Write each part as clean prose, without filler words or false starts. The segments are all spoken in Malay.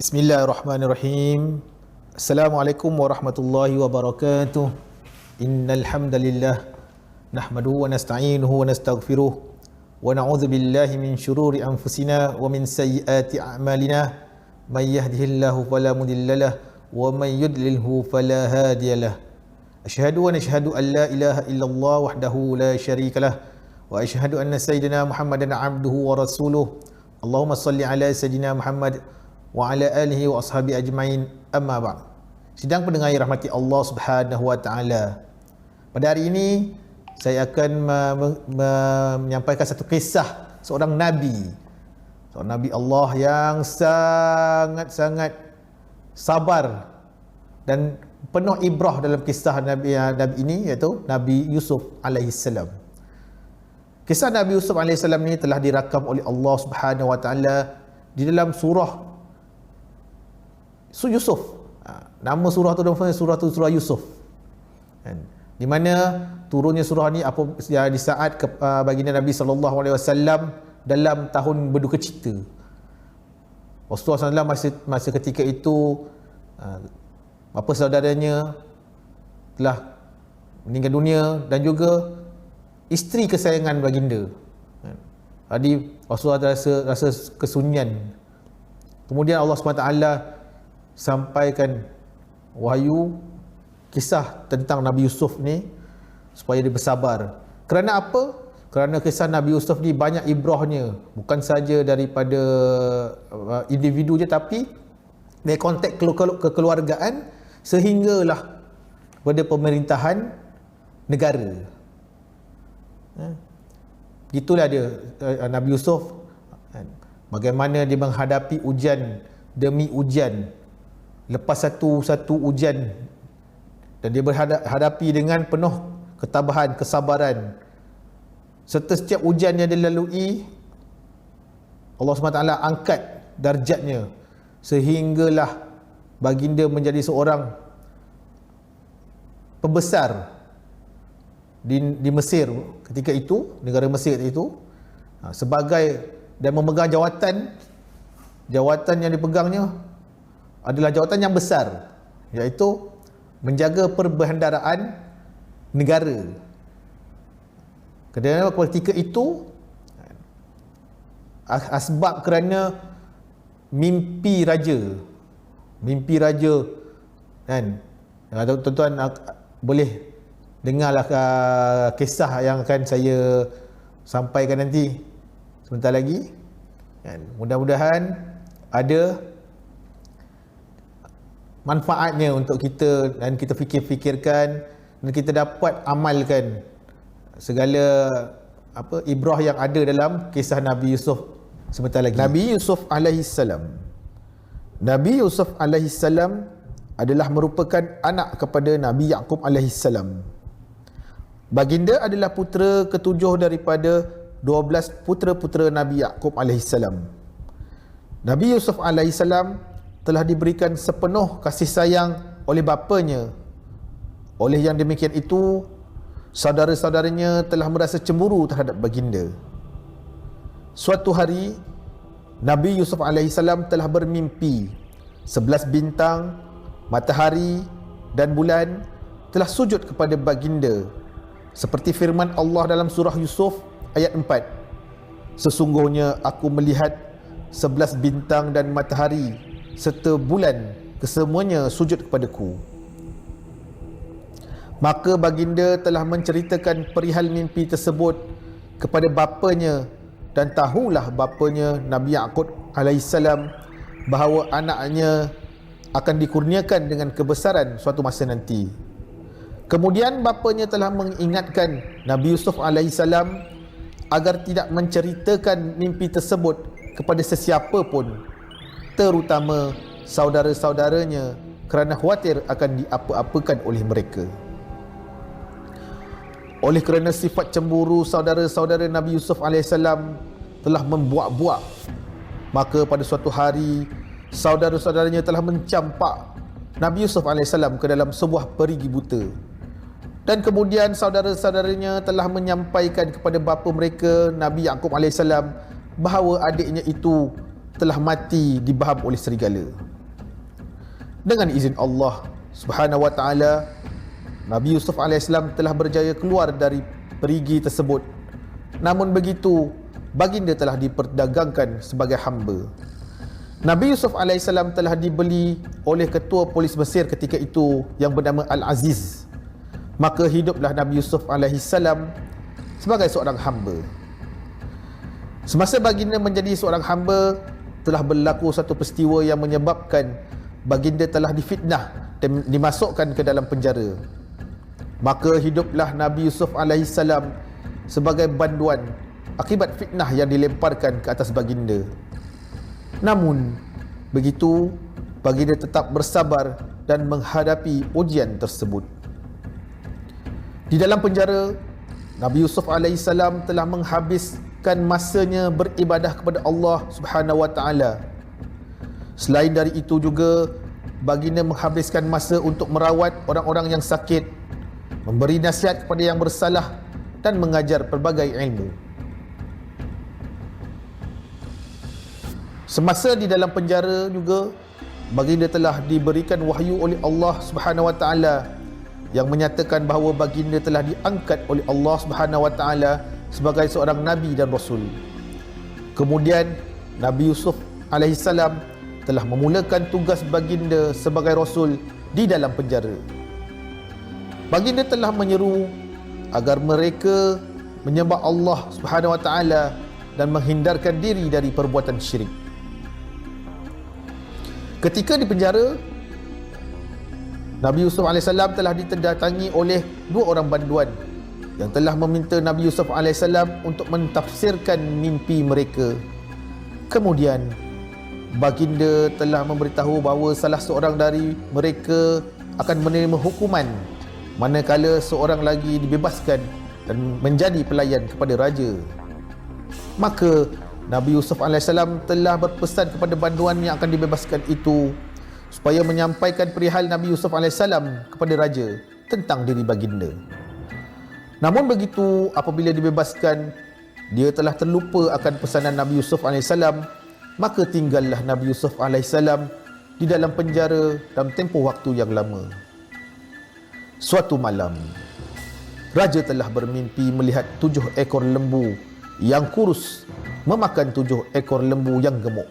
Bismillahirrahmanirrahim. Assalamualaikum warahmatullahi wabarakatuh. Innal hamdalillah nahmaduhu wa nasta'inuhu wa nastaghfiruh wa na'udzu billahi min shururi anfusina wa min sayyiati a'malina. May yahdihillahu fala mudhillalah wa may yudlilhu fala hadiyalah. Asyhadu an la ilaha illallah wahdahu la syarikalah wa asyhadu anna sayyidina Muhammadan 'abduhu wa rasuluh. Allahumma salli ala sayyidina Muhammad wa ala alihi wa ashabi ajmain, amma ba'd. Sidang pendengar yang rahmati Allah Subhanahu wa taala. Pada hari ini saya akan menyampaikan satu kisah seorang nabi. Seorang nabi Allah yang sangat-sangat sabar dan penuh ibrah dalam kisah nabi ini, iaitu Nabi Yusuf alaihi salam. Kisah Nabi Yusuf alaihi salam ini telah dirakam oleh Allah Subhanahu wa taala di dalam surah Yusuf. Nama surah tu surah Yusuf. Di mana turunnya surah ni di saat baginda Nabi SAW dalam tahun berduka cita. Rasulullah SAW masa ketika itu bapa saudaranya telah meninggal dunia dan juga isteri kesayangan baginda. Jadi Rasulullah rasa kesunyian. Kemudian Allah SWT sampaikan wahyu kisah tentang Nabi Yusuf ni supaya dia bersabar. Kerana apa? Kerana kisah Nabi Yusuf ni banyak ibrahnya, bukan saja daripada individu je, tapi dari konteks kekeluargaan sehinggalah pada pemerintahan negara. Itulah dia Nabi Yusuf, bagaimana dia menghadapi ujian demi ujian. Lepas satu ujian dan dia berhadapi dengan penuh ketabahan, kesabaran. Serta setiap ujian yang dia lalui, Allah SWT angkat darjatnya sehinggalah baginda menjadi seorang pembesar di Mesir ketika itu, negara Mesir itu, sebagai dan memegang jawatan yang dipegangnya adalah jawatan yang besar, iaitu menjaga perbendaharaan negara. Kerana ketika itu asbab kerana mimpi raja kan. Tuan-tuan boleh dengarlah kisah yang akan saya sampaikan nanti sebentar lagi kan. Mudah-mudahan ada manfaatnya untuk kita dan kita fikirkan dan kita dapat amalkan segala ibrah yang ada dalam kisah Nabi Yusuf sebentar lagi. Nabi Yusuf alaihi salam. Nabi Yusuf alaihi salam adalah merupakan anak kepada Nabi Yaqub alaihi salam. Baginda adalah putera ketujuh daripada 12 putera-putera Nabi Yaqub alaihi salam. Nabi Yusuf alaihi salam telah diberikan sepenuh kasih sayang oleh bapanya. Oleh yang demikian itu, saudara-saudaranya telah merasa cemburu terhadap baginda. Suatu hari, Nabi Yusuf AS telah bermimpi 11 bintang, matahari dan bulan telah sujud kepada baginda. Seperti firman Allah dalam surah Yusuf ayat 4. Sesungguhnya aku melihat 11 bintang dan matahari serta bulan kesemuanya sujud kepadaku. Maka baginda telah menceritakan perihal mimpi tersebut kepada bapanya, dan tahulah bapanya Nabi Yaqub alaihissalam bahawa anaknya akan dikurniakan dengan kebesaran suatu masa nanti. Kemudian bapanya telah mengingatkan Nabi Yusuf alaihissalam agar tidak menceritakan mimpi tersebut kepada sesiapa pun, terutama saudara-saudaranya, kerana khawatir akan diapa-apakan oleh mereka. Oleh kerana sifat cemburu saudara-saudara Nabi Yusuf AS telah membuak-buak, maka pada suatu hari saudara-saudaranya telah mencampak Nabi Yusuf AS ke dalam sebuah perigi buta. Dan kemudian saudara-saudaranya telah menyampaikan kepada bapa mereka Nabi Yaqub AS bahawa adiknya itu telah mati dibaham oleh serigala. Dengan izin Allah Subhanahu wa taala, Nabi Yusuf alaihissalam telah berjaya keluar dari perigi tersebut. Namun begitu, baginda telah diperdagangkan sebagai hamba. Nabi Yusuf alaihissalam telah dibeli oleh ketua polis Mesir ketika itu yang bernama Al-Aziz. Maka hiduplah Nabi Yusuf alaihissalam sebagai seorang hamba. Semasa baginda menjadi seorang hamba, telah berlaku satu peristiwa yang menyebabkan baginda telah difitnah dan dimasukkan ke dalam penjara. Maka hiduplah Nabi Yusuf alaihissalam sebagai banduan akibat fitnah yang dilemparkan ke atas baginda. Namun begitu, baginda tetap bersabar dan menghadapi ujian tersebut. Di dalam penjara, Nabi Yusuf alaihissalam telah menghabiskan masanya beribadah kepada Allah Subhanahu wa taala. Selain dari itu juga, baginda menghabiskan masa untuk merawat orang-orang yang sakit, memberi nasihat kepada yang bersalah dan mengajar pelbagai ilmu. Semasa di dalam penjara juga, baginda telah diberikan wahyu oleh Allah Subhanahu wa taala yang menyatakan bahawa baginda telah diangkat oleh Allah Subhanahu wa taala sebagai seorang nabi dan rasul. Kemudian Nabi Yusuf alaihissalam telah memulakan tugas baginda sebagai rasul di dalam penjara. Baginda telah menyeru agar mereka menyembah Allah Subhanahu wa taala dan menghindarkan diri dari perbuatan syirik. Ketika di penjara, Nabi Yusuf AS telah ditedatangi oleh dua orang banduan yang telah meminta Nabi Yusuf AS untuk mentafsirkan mimpi mereka. Kemudian baginda telah memberitahu bahawa salah seorang dari mereka akan menerima hukuman manakala seorang lagi dibebaskan dan menjadi pelayan kepada raja. Maka Nabi Yusuf AS telah berpesan kepada banduan yang akan dibebaskan itu supaya menyampaikan perihal Nabi Yusuf AS kepada raja tentang diri baginda. Namun begitu, apabila dibebaskan, dia telah terlupa akan pesanan Nabi Yusuf AS, maka tinggallah Nabi Yusuf AS di dalam penjara dalam tempoh waktu yang lama. Suatu malam, raja telah bermimpi melihat 7 ekor lembu yang kurus memakan 7 ekor lembu yang gemuk,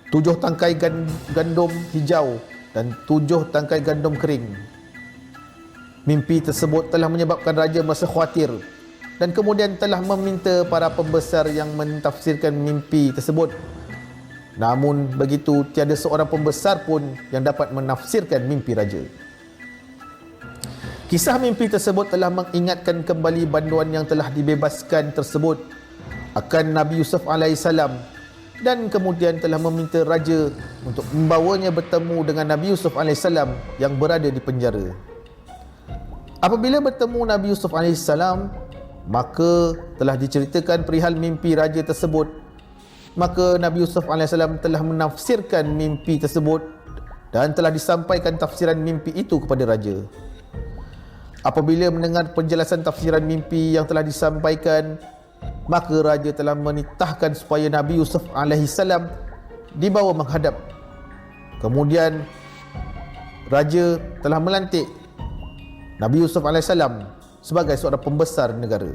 7 tangkai gandum hijau dan 7 tangkai gandum kering. Mimpi tersebut telah menyebabkan raja merasa khawatir dan kemudian telah meminta para pembesar yang mentafsirkan mimpi tersebut. Namun begitu, tiada seorang pembesar pun yang dapat menafsirkan mimpi raja. Kisah mimpi tersebut telah mengingatkan kembali banduan yang telah dibebaskan tersebut akan Nabi Yusuf alaihissalam dan kemudian telah meminta raja untuk membawanya bertemu dengan Nabi Yusuf alaihissalam yang berada di penjara. Apabila bertemu Nabi Yusuf alaihissalam, maka telah diceritakan perihal mimpi raja tersebut. Maka Nabi Yusuf alaihissalam telah menafsirkan mimpi tersebut dan telah disampaikan tafsiran mimpi itu kepada raja. Apabila mendengar penjelasan tafsiran mimpi yang telah disampaikan, maka raja telah menitahkan supaya Nabi Yusuf alaihissalam dibawa menghadap. Kemudian raja telah melantik Nabi Yusuf alaihissalam sebagai seorang pembesar negara.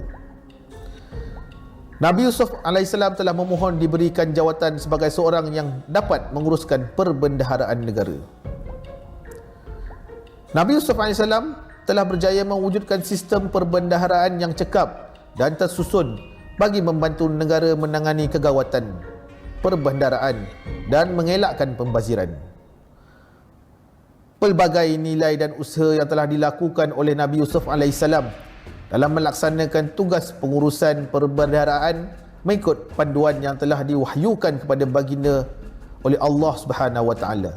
Nabi Yusuf alaihissalam telah memohon diberikan jawatan sebagai seorang yang dapat menguruskan perbendaharaan negara. Nabi Yusuf alaihissalam telah berjaya mewujudkan sistem perbendaharaan yang cekap dan tersusun bagi membantu negara menangani kegawatan perbendaharaan dan mengelakkan pembaziran. Pelbagai nilai dan usaha yang telah dilakukan oleh Nabi Yusuf alaihissalam dalam melaksanakan tugas pengurusan perbendaharaan mengikut panduan yang telah diwahyukan kepada baginda oleh Allah Subhanahu wa taala.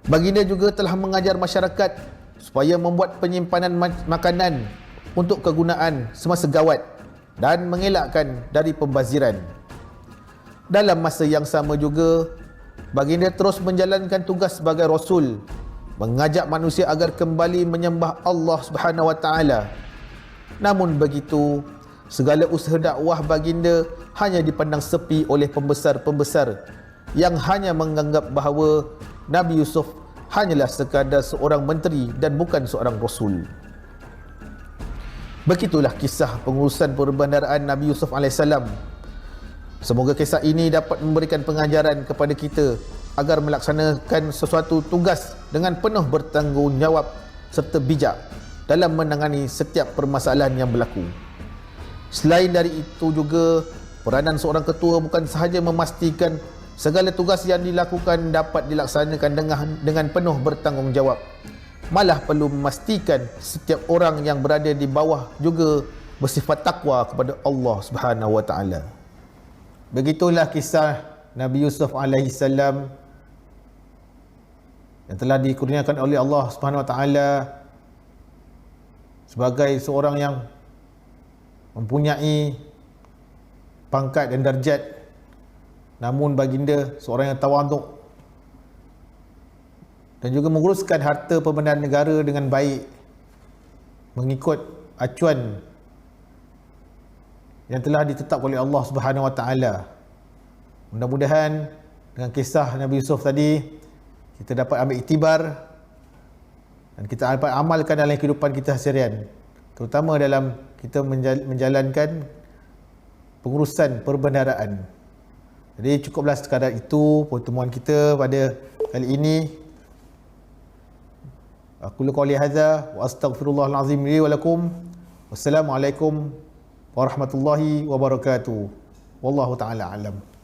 Baginda juga telah mengajar masyarakat supaya membuat penyimpanan makanan untuk kegunaan semasa gawat dan mengelakkan dari pembaziran. Dalam masa yang sama juga, baginda terus menjalankan tugas sebagai rasul, mengajak manusia agar kembali menyembah Allah Subhanahu wa taala. Namun begitu, segala usaha dakwah baginda hanya dipandang sepi oleh pembesar-pembesar yang hanya menganggap bahawa Nabi Yusuf hanyalah sekadar seorang menteri dan bukan seorang rasul. Begitulah kisah pengurusan perbendaharaan Nabi Yusuf AS. Semoga kisah ini dapat memberikan pengajaran kepada kita agar melaksanakan sesuatu tugas dengan penuh bertanggungjawab serta bijak dalam menangani setiap permasalahan yang berlaku. Selain dari itu juga, peranan seorang ketua bukan sahaja memastikan segala tugas yang dilakukan dapat dilaksanakan dengan penuh bertanggungjawab, malah perlu memastikan setiap orang yang berada di bawah juga bersifat takwa kepada Allah Subhanahu wa taala. Begitulah kisah Nabi Yusuf alaihi salam yang telah dikurniakan oleh Allah Subhanahu wa taala sebagai seorang yang mempunyai pangkat dan darjat, namun baginda seorang yang tawaduk dan juga menguruskan harta pembenaran negara dengan baik mengikut acuan yang telah ditetapkan oleh Allah Subhanahu wa taala. Mudah-mudahan dengan kisah Nabi Yusuf tadi kita dapat ambil iktibar dan kita dapat amalkan dalam kehidupan kita seharian, terutama dalam kita menjalankan pengurusan perbendaharaan. Jadi cukuplah sekadar itu pertemuan kita pada kali ini. Aku qouli hadza wa astaghfirullahal azim li wa lakum. Wassalamualaikum warahmatullahi wabarakatuh. Wallahu taala alam.